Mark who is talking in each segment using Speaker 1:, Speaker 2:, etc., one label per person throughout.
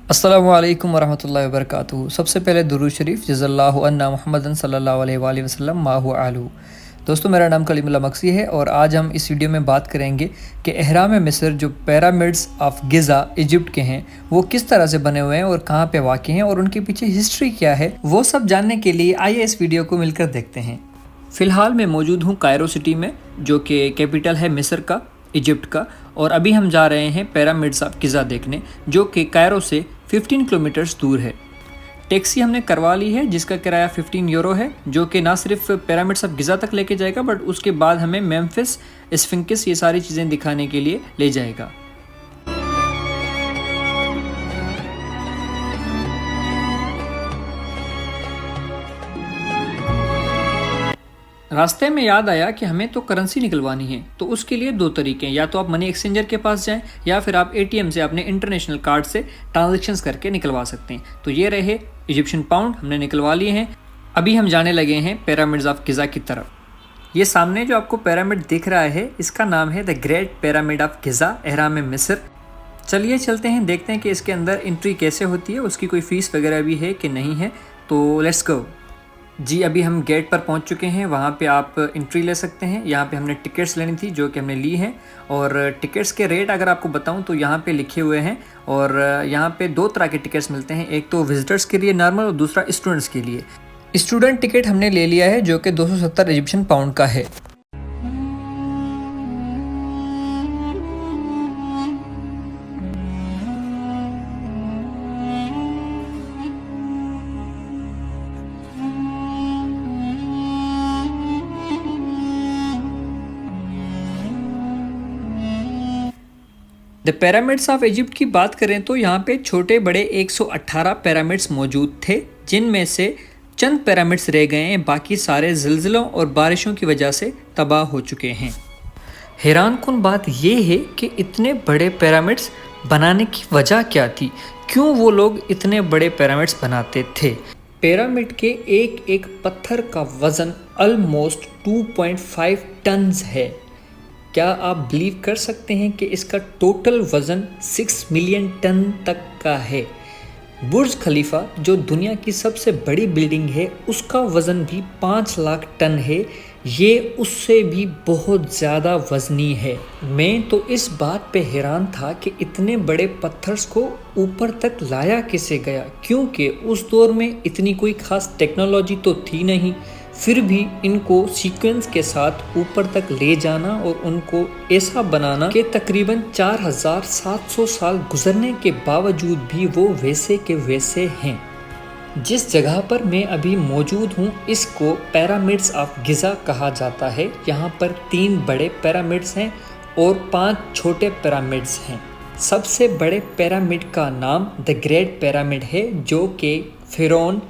Speaker 1: अस्सलामु अलैकुम वरहमतुल्लाहि वबरकातुहू। सबसे पहले दुरूद शरीफ जज़ल्लाहु अन्ना मुहम्मदन सल्लल्लाहु अलैहि वसल्लम माहु आलू। दोस्तों, मेरा नाम कलीमुल्लाह मक्सी है और आज हम इस वीडियो में बात करेंगे कि एहराम मिस्र जो पिरामिड्स ऑफ गिज़ा इजिप्ट के हैं वो किस तरह से बने हुए हैं और कहाँ पे वाक़ई हैं और उनके पीछे हिस्ट्री क्या है। वो सब जानने के लिए आइए इस वीडियो को मिलकर देखते हैं। फ़िलहाल मैं मौजूद हूँ कायरो सिटी में, जो कि कैपिटल है मिस्र का, इजिप्ट का। और अभी हम जा रहे हैं पिरामिड्स ऑफ गिज़ा देखने, जो कि कायरो से 15 किलोमीटर्स दूर है। टैक्सी हमने करवा ली है जिसका किराया 15 यूरो है, जो कि ना सिर्फ पिरामिड्स ऑफ गिज़ा तक लेके जाएगा बट उसके बाद हमें मेम्फिस, स्फिंक्स, ये सारी चीज़ें दिखाने के लिए ले जाएगा। रास्ते में याद आया कि हमें तो करेंसी निकलवानी है, तो उसके लिए दो तरीके हैं। या तो आप मनी एक्सचेंजर के पास जाएं या फिर आप एटीएम से अपने इंटरनेशनल कार्ड से ट्रांजैक्शंस करके निकलवा सकते हैं। तो ये रहे इजिप्शियन पाउंड, हमने निकलवा लिए हैं। अभी हम जाने लगे हैं पिरामिड्स ऑफ गिज़ा की तरफ। ये सामने जो आपको पिरामिड दिख रहा है, इसका नाम है the great pyramid of Giza, एहराम मिस्र। चलिए चलते हैं, देखते हैं कि इसके अंदर एंट्री कैसे होती है, उसकी कोई फ़ीस वगैरह भी है कि नहीं है। तो लेट्स गो जी। अभी हम गेट पर पहुंच चुके हैं, वहां पे आप एंट्री ले सकते हैं। यहाँ पे हमने टिकट्स लेनी थी जो कि हमने ली हैं, और टिकट्स के रेट अगर आपको बताऊं तो यहाँ पे लिखे हुए हैं। और यहाँ पे दो तरह के टिकट्स मिलते हैं, एक तो विजिटर्स के लिए नॉर्मल और दूसरा स्टूडेंट्स के लिए। स्टूडेंट टिकट हमने ले लिया है जो कि 270 इजिप्शियन पाउंड का है। द पिरामिड्स ऑफ इजिप्ट की बात करें तो यहाँ पे छोटे बड़े 118 पिरामिड्स मौजूद थे, जिनमें से चंद पिरामिड्स रह गए हैं, बाकी सारे ज़िलज़लों और बारिशों की वजह से तबाह हो चुके हैं। हैरानकुन बात यह है कि इतने बड़े पिरामिड्स बनाने की वजह क्या थी, क्यों वो लोग इतने बड़े पिरामिड्स बनाते थे। पिरामिड के एक एक पत्थर का वज़न ऑलमोस्ट 2.5 टन्स है। क्या आप बिलीव कर सकते हैं कि इसका टोटल वज़न 6 मिलियन टन तक का है। बुर्ज खलीफा जो दुनिया की सबसे बड़ी बिल्डिंग है, उसका वज़न भी 5 लाख टन है। ये उससे भी बहुत ज़्यादा वज़नी है। मैं तो इस बात पे हैरान था कि इतने बड़े पत्थर्स को ऊपर तक लाया कैसे गया, क्योंकि उस दौर में इतनी कोई ख़ास टेक्नोलॉजी तो थी नहीं। फिर भी इनको सीक्वेंस के साथ ऊपर तक ले जाना और उनको ऐसा बनाना कि तकरीबन 4700 साल गुजरने के बावजूद भी वो वैसे के वैसे हैं। जिस जगह पर मैं अभी मौजूद हूँ, इसको पिरामिड्स ऑफ गिज़ा कहा जाता है। यहाँ पर 3 बड़े पिरामिड्स हैं और 5 छोटे पिरामिड्स हैं। सबसे बड़े पिरामिड का नाम द ग्रेट पिरामिड है, जो कि फ़िरौन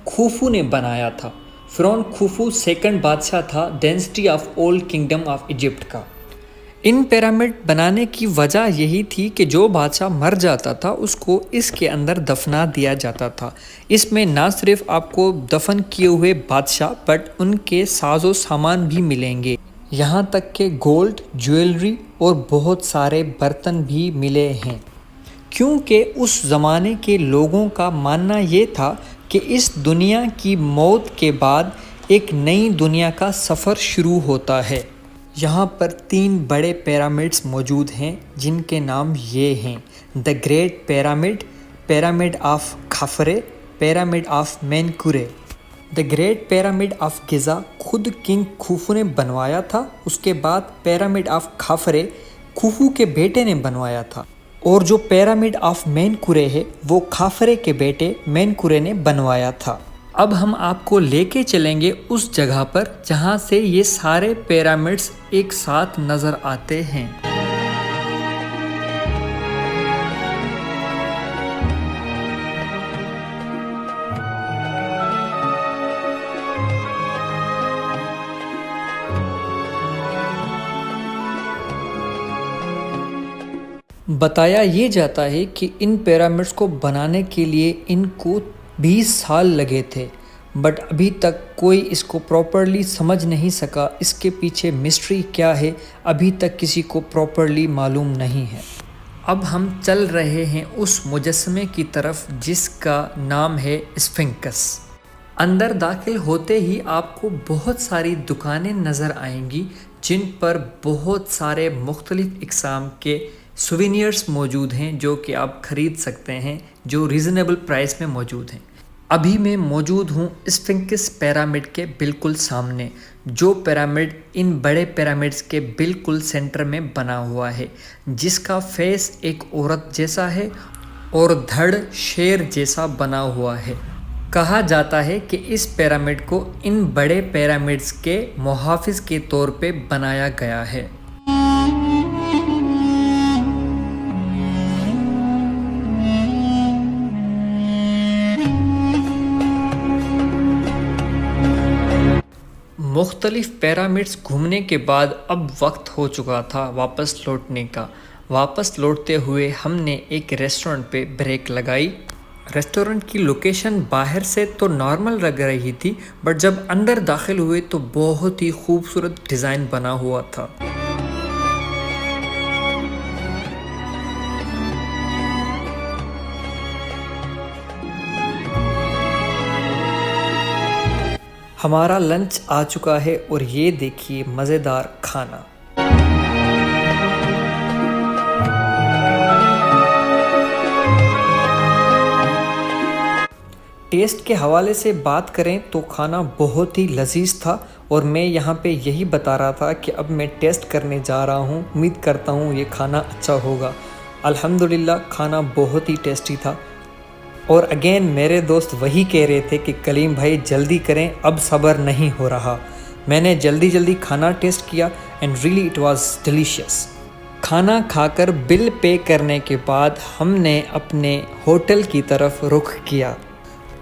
Speaker 1: खुफू ने बनाया था। फ़िरौन खुफू सेकंड बादशाह था dynasty of old kingdom of Egypt का। इन पिरामिड बनाने की वजह यही थी कि जो बादशाह मर जाता था उसको इसके अंदर दफना दिया जाता था। इसमें ना सिर्फ आपको दफन किए हुए बादशाह बट उनके साजो सामान भी मिलेंगे, यहाँ तक के गोल्ड, ज्वेलरी और बहुत सारे बर्तन भी मिले हैं। क्योंकि उस ज़माने के लोगों का मानना ये था कि इस दुनिया की मौत के बाद एक नई दुनिया का सफ़र शुरू होता है। यहाँ पर 3 बड़े पिरामिड्स मौजूद हैं जिनके नाम ये हैं the great pyramid, pyramid of Khafre, pyramid of Menkaure. The great pyramid of Giza खुद किंग खुफू ने बनवाया था। उसके बाद पिरामिड ऑफ खाफरे खुफू के बेटे ने बनवाया था, और जो पिरामिड ऑफ मेनकुरे है वो खाफरे के बेटे मेनकुरे ने बनवाया था। अब हम आपको लेके चलेंगे उस जगह पर जहाँ से ये सारे पिरामिड्स एक साथ नज़र आते हैं। बताया ये जाता है कि इन पिरामिड्स को बनाने के लिए इनको 20 साल लगे थे, बट अभी तक कोई इसको प्रॉपरली समझ नहीं सका। इसके पीछे मिस्ट्री क्या है अभी तक किसी को प्रॉपरली मालूम नहीं है। अब हम चल रहे हैं उस मुजस्समे की तरफ जिसका नाम है स्फिंक्स। अंदर दाखिल होते ही आपको बहुत सारी दुकानें नज़र आएंगी जिन पर बहुत सारे मुख्तलिफ़ इक़साम के सुवेनियर्स मौजूद हैं जो कि आप ख़रीद सकते हैं, जो रीज़नेबल प्राइस में मौजूद हैं। अभी मैं मौजूद हूँ स्फिंक्स पिरामिड के बिल्कुल सामने, जो पिरामिड इन बड़े पिरामिड्स के बिल्कुल सेंटर में बना हुआ है, जिसका फेस एक औरत जैसा है और धड़ शेर जैसा बना हुआ है। कहा जाता है कि इस पिरामिड को इन बड़े पिरामिड्स के मुहाफ़िज़ के तौर पे बनाया गया है। मुख्तलिफ़ पिरामिड्स घूमने के बाद अब वक्त हो चुका था वापस लौटने का। वापस लौटते हुए हमने एक रेस्टोरेंट पे ब्रेक लगाई। रेस्टोरेंट की लोकेशन बाहर से तो नॉर्मल लग रही थी, बट जब अंदर दाखिल हुए तो बहुत ही खूबसूरत डिज़ाइन बना हुआ था। हमारा लंच आ चुका है और ये देखिए मज़ेदार खाना। टेस्ट के हवाले से बात करें तो खाना बहुत ही लजीज था और मैं यहाँ पे यही बता रहा था कि अब मैं टेस्ट करने जा रहा हूँ। उम्मीद करता हूँ ये खाना अच्छा होगा। अल्हम्दुलिल्लाह खाना बहुत ही टेस्टी था। और अगेन मेरे दोस्त वही कह रहे थे कि कलीम भाई जल्दी करें, अब सब्र नहीं हो रहा। मैंने जल्दी खाना टेस्ट किया and really it was delicious. खाना खाकर बिल पे करने के बाद हमने अपने होटल की तरफ रुख किया।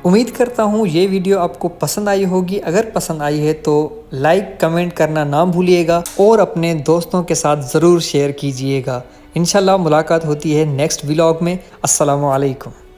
Speaker 1: उम्मीद करता हूँ ये वीडियो आपको पसंद आई होगी। अगर पसंद आई है तो लाइक कमेंट करना ना भूलिएगा और अपने दोस्तों के साथ ज़रूर शेयर कीजिएगा। इंशाल्लाह मुलाकात होती है नेक्स्ट व्लॉग में। अस्सलामु अलैकुम।